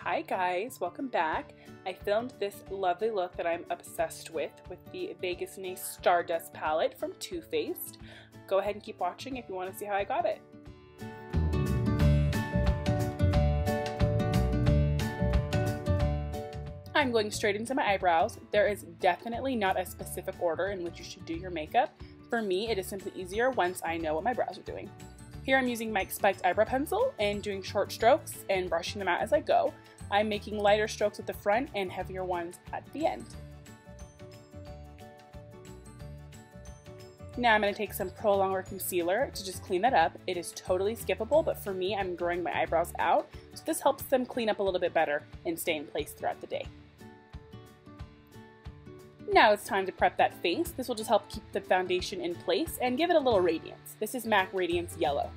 Hi guys, welcome back. I filmed this lovely look that I'm obsessed with the Vegas Stardust palette from Too Faced. Go ahead and keep watching if you want to see how I got it. I'm going straight into my eyebrows. There is definitely not a specific order in which you should do your makeup. For me, it is simply easier once I know what my brows are doing. Here I'm using my spiked eyebrow pencil and doing short strokes and brushing them out as I go. I'm making lighter strokes at the front and heavier ones at the end. Now I'm going to take some Pro Longer concealer to just clean that up. It is totally skippable, but for me, I'm growing my eyebrows out, so this helps them clean up a little bit better and stay in place throughout the day. Now it's time to prep that face. This will just help keep the foundation in place and give it a little radiance. This is MAC Radiance Yellow.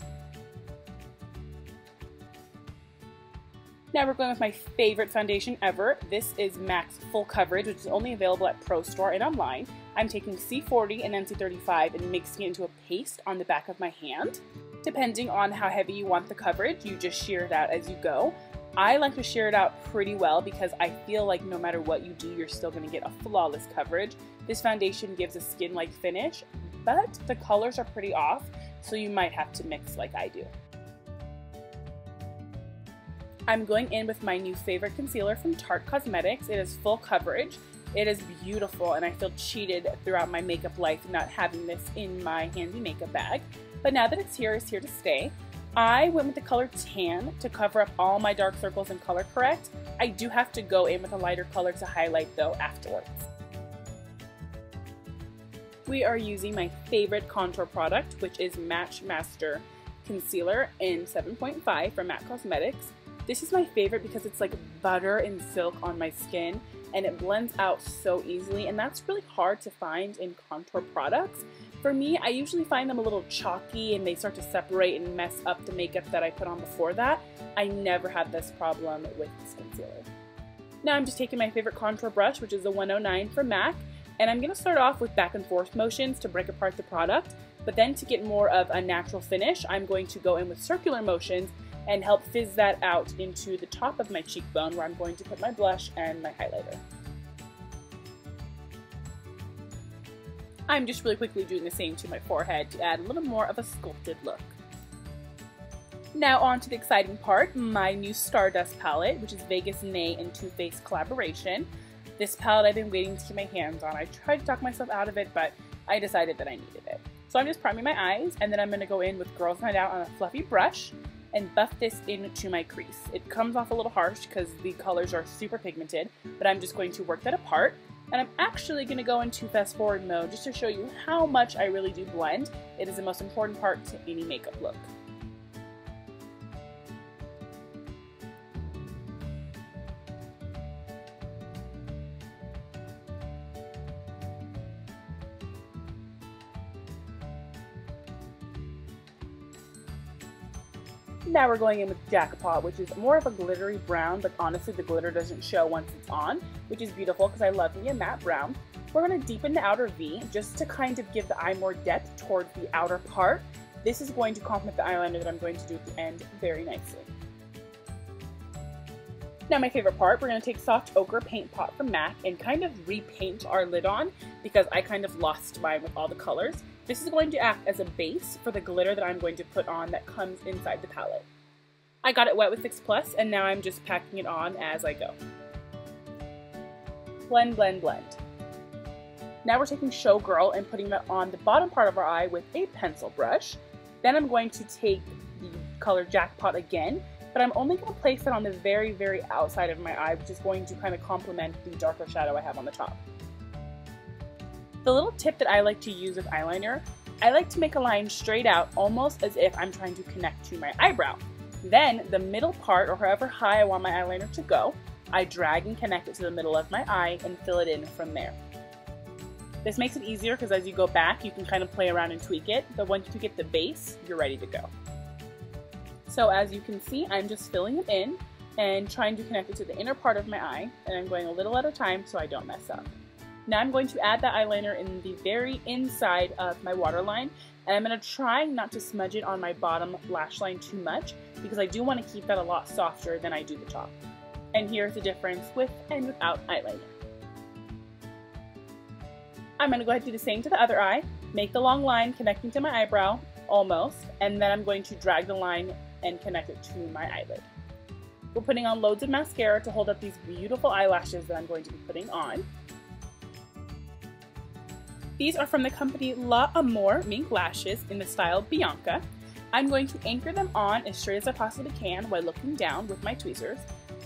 Now we're going with my favorite foundation ever. This is MAC's Full Coverage, which is only available at Pro Store and online. I'm taking C40 and NC35 and mixing it into a paste on the back of my hand. Depending on how heavy you want the coverage, you just shear it out as you go. I like to shear it out pretty well because I feel like no matter what you do, you're still going to get a flawless coverage. This foundation gives a skin-like finish, but the colors are pretty off, so you might have to mix like I do. I'm going in with my new favorite concealer from Tarte Cosmetics. It is full coverage. It is beautiful, and I feel cheated throughout my makeup life not having this in my handy makeup bag. But now that it's here to stay. I went with the color Tan to cover up all my dark circles and color correct. I do have to go in with a lighter color to highlight though afterwards. We are using my favorite contour product, which is Match Master Concealer in 7.5 from MAC Cosmetics. This is my favorite because it's like butter and silk on my skin and it blends out so easily, and that's really hard to find in contour products. For me, I usually find them a little chalky and they start to separate and mess up the makeup that I put on before that. I never had this problem with this concealer. Now I'm just taking my favorite contour brush, which is the 109 from MAC, and I'm going to start off with back and forth motions to break apart the product, but then to get more of a natural finish, I'm going to go in with circular motions and help fizz that out into the top of my cheekbone where I'm going to put my blush and my highlighter. I'm just really quickly doing the same to my forehead to add a little more of a sculpted look. Now on to the exciting part, my new Stardust palette, which is Vegas and Too Faced collaboration. This palette I've been waiting to get my hands on. I tried to talk myself out of it, but I decided that I needed it. So I'm just priming my eyes, and then I'm going to go in with Girls Night Out on a fluffy brush and buff this into my crease. It comes off a little harsh because the colors are super pigmented, but I'm just going to work that apart. And I'm actually going to go into fast forward mode just to show you how much I really do blend. It is the most important part to any makeup look. Now we're going in with Jackpot, which is more of a glittery brown, but honestly the glitter doesn't show once it's on, which is beautiful because I love me a matte brown. We're going to deepen the outer V just to kind of give the eye more depth towards the outer part. This is going to complement the eyeliner that I'm going to do at the end very nicely. Now my favorite part, we're going to take Soft Ochre Paint Pot from MAC and kind of repaint our lid on because I kind of lost mine with all the colors. This is going to act as a base for the glitter that I'm going to put on that comes inside the palette. I got it wet with Fix Plus and now I'm just packing it on as I go. Blend, blend, blend. Now we're taking Showgirl and putting that on the bottom part of our eye with a pencil brush. Then I'm going to take the color Jackpot again, but I'm only going to place it on the very, very outside of my eye, which is going to kind of complement the darker shadow I have on the top. The little tip that I like to use with eyeliner, I like to make a line straight out almost as if I'm trying to connect to my eyebrow. Then the middle part, or however high I want my eyeliner to go, I drag and connect it to the middle of my eye and fill it in from there. This makes it easier because as you go back, you can kind of play around and tweak it, but once you get the base, you're ready to go. So as you can see, I'm just filling it in and trying to connect it to the inner part of my eye, and I'm going a little at a time so I don't mess up. Now I'm going to add that eyeliner in the very inside of my waterline, and I'm going to try not to smudge it on my bottom lash line too much because I do want to keep that a lot softer than I do the top. And here's the difference with and without eyeliner. I'm going to go ahead and do the same to the other eye, make the long line connecting to my eyebrow, almost, and then I'm going to drag the line and connect it to my eyelid. We're putting on loads of mascara to hold up these beautiful eyelashes that I'm going to be putting on. These are from the company La Amour Mink Lashes in the style Bianca. I'm going to anchor them on as straight as I possibly can while looking down with my tweezers.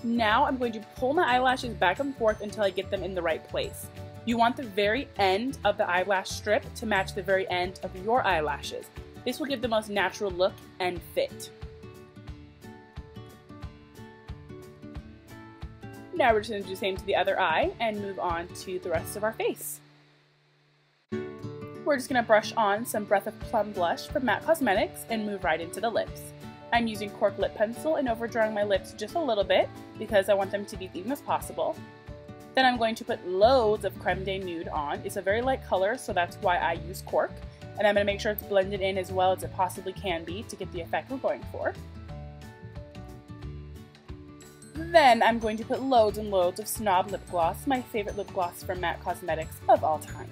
Now I'm going to pull my eyelashes back and forth until I get them in the right place. You want the very end of the eyelash strip to match the very end of your eyelashes. This will give the most natural look and fit. Now we're just going to do the same to the other eye and move on to the rest of our face. We're just going to brush on some Breath of Plum blush from MAC Cosmetics and move right into the lips. I'm using cork lip pencil and overdrawing my lips just a little bit because I want them to be as even as possible. Then I'm going to put loads of Creme de Nude on. It's a very light color, so that's why I use cork. And I'm going to make sure it's blended in as well as it possibly can be to get the effect we're going for. Then I'm going to put loads and loads of Snob lip gloss, my favorite lip gloss from MAC Cosmetics of all time.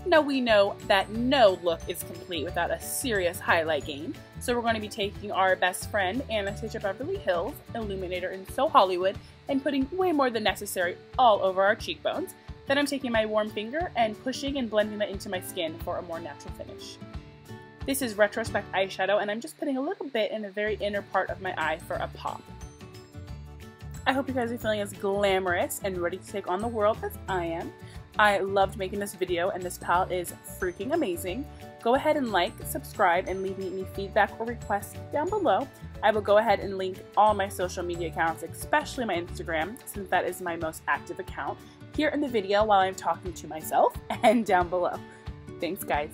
Now we know that no look is complete without a serious highlight game, so we're going to be taking our best friend Anastasia Beverly Hills Illuminator in So Hollywood and putting way more than necessary all over our cheekbones. Then I'm taking my warm finger and pushing and blending that into my skin for a more natural finish. This is Retrospect eyeshadow, and I'm just putting a little bit in the very inner part of my eye for a pop. I hope you guys are feeling as glamorous and ready to take on the world as I am. I loved making this video, and this palette is freaking amazing. Go ahead and like, subscribe, and leave me any feedback or requests down below. I will go ahead and link all my social media accounts, especially my Instagram, since that is my most active account, here in the video while I'm talking to myself and down below. Thanks, guys.